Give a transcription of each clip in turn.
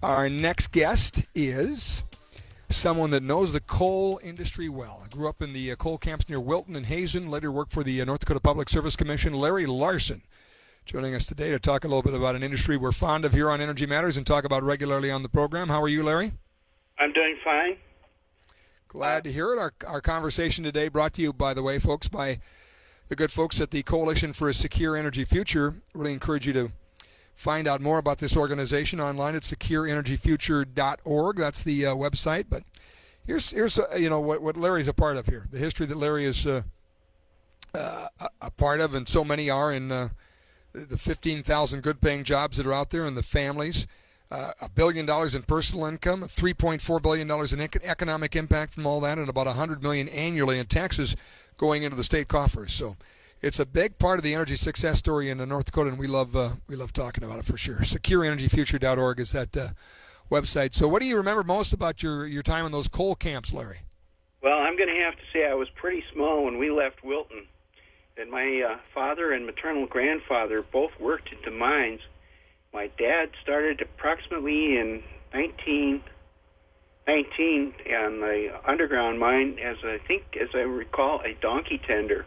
Our next guest is someone that knows the coal industry well. I grew up in the coal camps near Wilton and Hazen, later worked for the North Dakota Public Service Commission. Larry Larson joining us today to talk a little bit about an industry we're fond of here on Energy Matters and talk about regularly on the program. How are you, Larry? I'm doing fine. Glad to hear it. Our conversation today brought to you, by the way, folks, by the good folks at the Coalition for a Secure Energy Future. Really encourage you to find out more about this organization online at secureenergyfuture.org. That's the website. But here's what Larry's a part of here. The history that Larry is a part of, and so many are in the 15,000 good-paying jobs that are out there and the families. $1 billion in personal income, $3.4 billion in economic impact from all that, and about $100 million annually in taxes going into the state coffers. So it's a big part of the energy success story in North Dakota, and we love talking about it for sure. SecureEnergyFuture.org is that website. So what do you remember most about your time in those coal camps, Larry? Well, I'm going to have to say I was pretty small when we left Wilton. And my father and maternal grandfather both worked at the mines. My dad started approximately in 1919 on the underground mine as I recall, a donkey tender.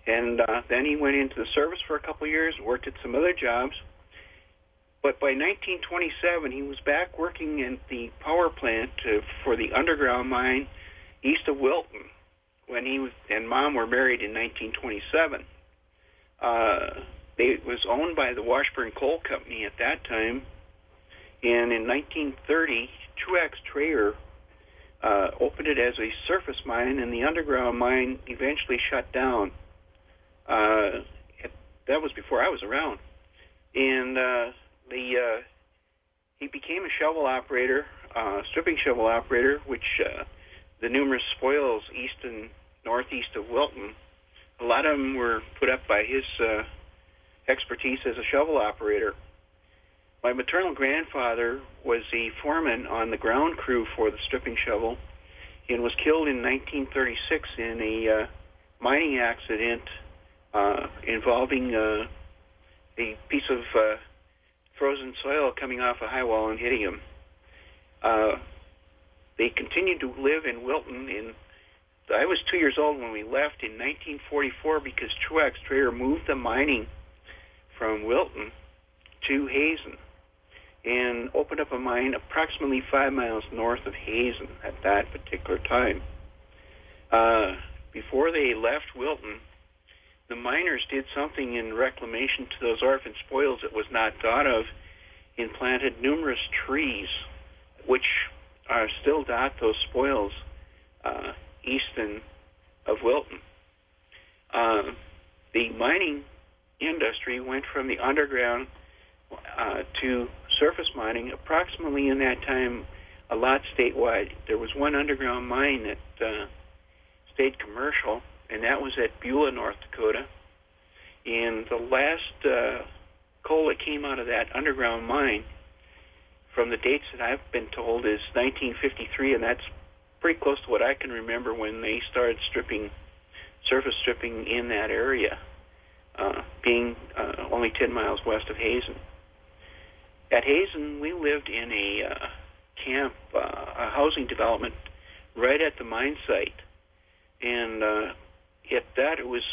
And then he went into the service for a couple of years, worked at some other jobs. But by 1927, he was back working in the power plant for the underground mine east of Wilton when he and Mom were married in 1927. It was owned by the Washburn Coal Company at that time. And in 1930, Truax Trayer opened it as a surface mine, and the underground mine eventually shut down. That was before I was around. And he became a shovel operator, stripping shovel operator, which the numerous spoils east and northeast of Wilton, a lot of them were put up by his expertise as a shovel operator. My maternal grandfather was a foreman on the ground crew for the stripping shovel and was killed in 1936 in a mining accident involving a piece of frozen soil coming off a high wall and hitting him. They continued to live in Wilton. I was 2 years old when we left in 1944 because Truax Trayer moved the mining from Wilton to Hazen and opened up a mine approximately 5 miles north of Hazen at that particular time. Before they left Wilton, the miners did something in reclamation to those orphan spoils that was not thought of, and planted numerous trees, which are still dot those spoils east of Wilton. The mining industry went from the underground to surface mining approximately in that time a lot statewide. There was one underground mine that stayed commercial, and that was at Beulah, North Dakota. And the last coal that came out of that underground mine, from the dates that I've been told, is 1953, and that's pretty close to what I can remember when they started surface stripping in that area, being only 10 miles west of Hazen. At Hazen, we lived in a camp, a housing development right at the mine site. And at that, it was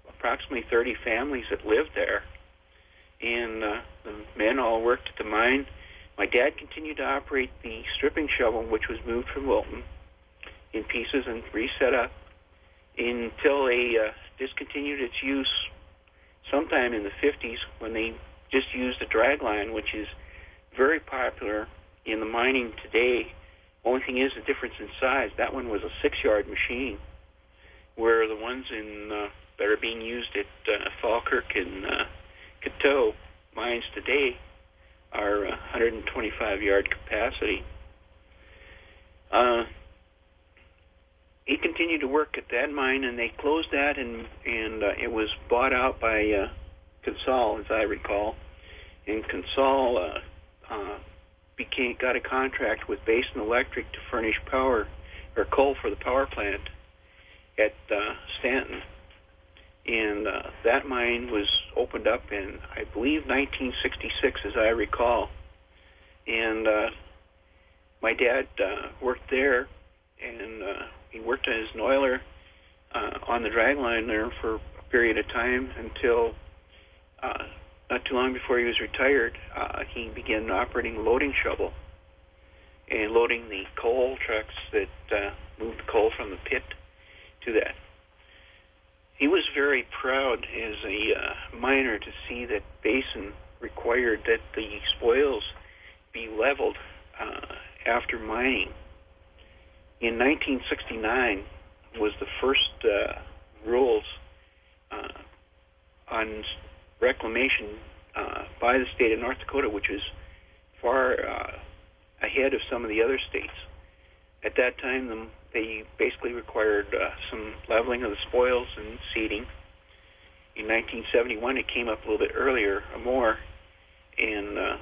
approximately 30 families that lived there. And the men all worked at the mine. My dad continued to operate the stripping shovel, which was moved from Wilton in pieces and reset up until they discontinued its use sometime in the 50s when they just used a drag line, which is very popular in the mining today. Only thing is the difference in size. That one was a 6-yard machine, where the ones that are being used at Falkirk and Coteau mines today are 125-yard capacity. He continued to work at that mine, and they closed that, and it was bought out by Consol, as I recall. And Consol got a contract with Basin Electric to furnish power or coal for the power plant at Stanton. And that mine was opened up in, I believe, 1966, as I recall. And my dad worked there, and he worked as an oiler on the dragline there for a period of time until not too long before he was retired. He began operating a loading shovel and loading the coal trucks that moved the coal from the pit to that. He was very proud as a miner to see that basin required that the spoils be leveled after mining. In 1969 was the first rules on reclamation by the state of North Dakota, which is far ahead of some of the other states. At that time, they basically required some leveling of the spoils and seeding. In 1971, it came up a little bit earlier, more, and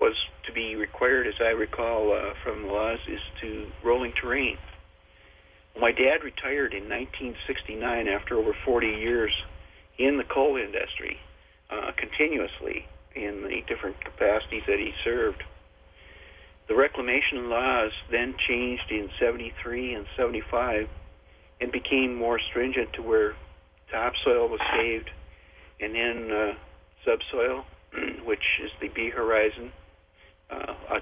was to be required, as I recall from the laws, is to rolling terrain. Well, my dad retired in 1969 after over 40 years in the coal industry, continuously in the different capacities that he served. The reclamation laws then changed in 73 and 75 and became more stringent to where topsoil was saved, and then subsoil, which is the B horizon, a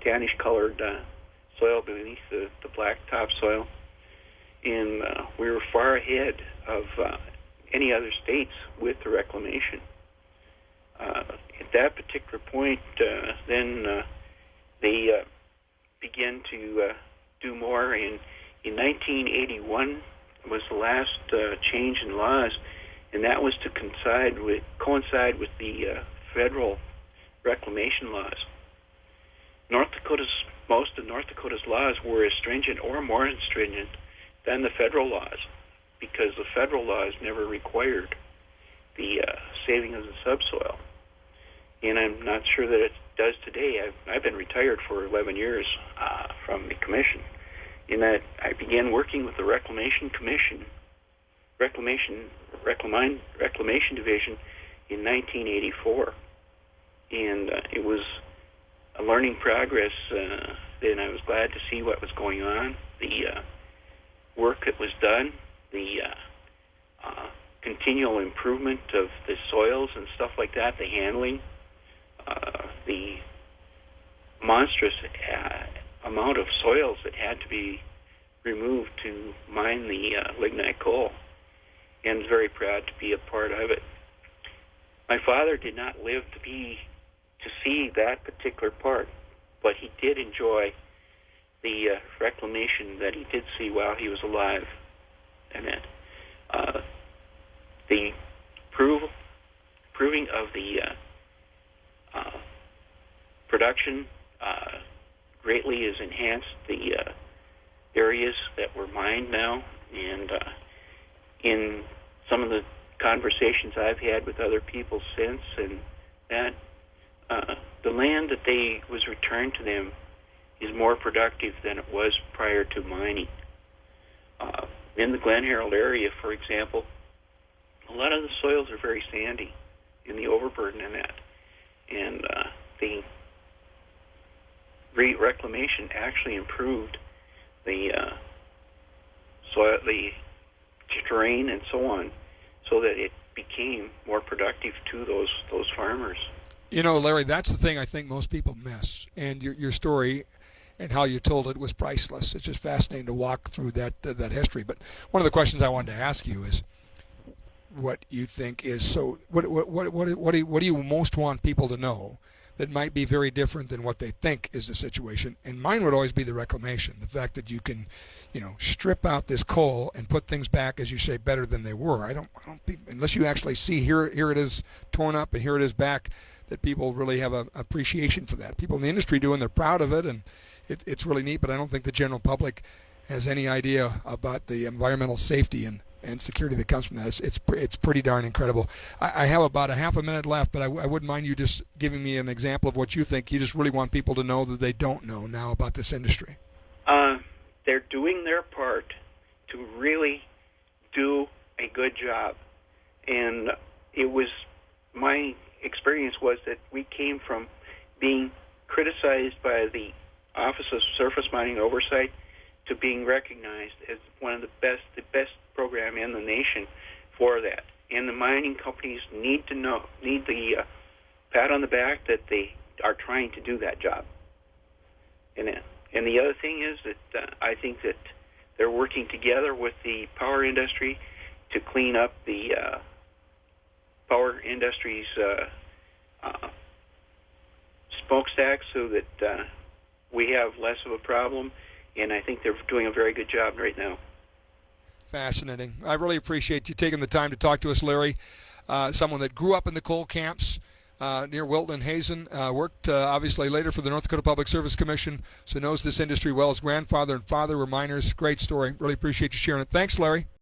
tannish-colored soil beneath the black topsoil. And we were far ahead of any other states with the reclamation. At that particular point, then they began to do more. In 1981 was the last change in laws, and that was to coincide with the federal reclamation laws. Most of North Dakota's laws were as stringent or more stringent than the federal laws, because the federal laws never required the saving of the subsoil. And I'm not sure that it does today. I've been retired for 11 years from the commission, in that I began working with the Reclamation Commission, Reclamation Division in 1984. And it was a learning progress. Then I was glad to see what was going on, the work that was done, the continual improvement of the soils and stuff like that, the handling, the monstrous amount of soils that had to be removed to mine the lignite coal, and very proud to be a part of it. My father did not live to see that particular part, but he did enjoy the reclamation that he did see while he was alive, and that the proving of the production greatly has enhanced the areas that were mined now, and in some of the conversations I've had with other people since, and that the land that was returned to them is more productive than it was prior to mining. In the Glen Harold area, for example, a lot of the soils are very sandy in the overburden in that, and the reclamation actually improved the soil, the terrain, and so on, so that it became more productive to those farmers. You know, Larry, that's the thing I think most people miss, and your story and how you told it was priceless. It's just fascinating to walk through that history. But one of the questions I wanted to ask you is, what you think is so? What do you most want people to know that might be very different than what they think is the situation? And mine would always be the reclamation, the fact that you can, strip out this coal and put things back, as you say, better than they were. I don't unless you actually see here it is torn up and here it is back, that people really have an appreciation for that. People in the industry do, and they're proud of it, and it's really neat. But I don't think the general public has any idea about the environmental safety and security that comes from that. It's pretty darn incredible. I have about a half a minute left, but I wouldn't mind you just giving me an example of what you think you just really want people to know that they don't know now about this industry. They're doing their part to really do a good job. And my experience was that we came from being criticized by the Office of Surface Mining Oversight to being recognized as one of the best program in the nation for that. And the mining companies need the pat on the back that they are trying to do that job. And the other thing is that I think that they're working together with the power industry to clean up the power industry's smokestacks so that we have less of a problem. And I think they're doing a very good job right now. Fascinating. I really appreciate you taking the time to talk to us, Larry. Someone that grew up in the coal camps near Wilton and Hazen, worked obviously later for the North Dakota Public Service Commission, so knows this industry well. His grandfather and father were miners. Great story. Really appreciate you sharing it. Thanks, Larry.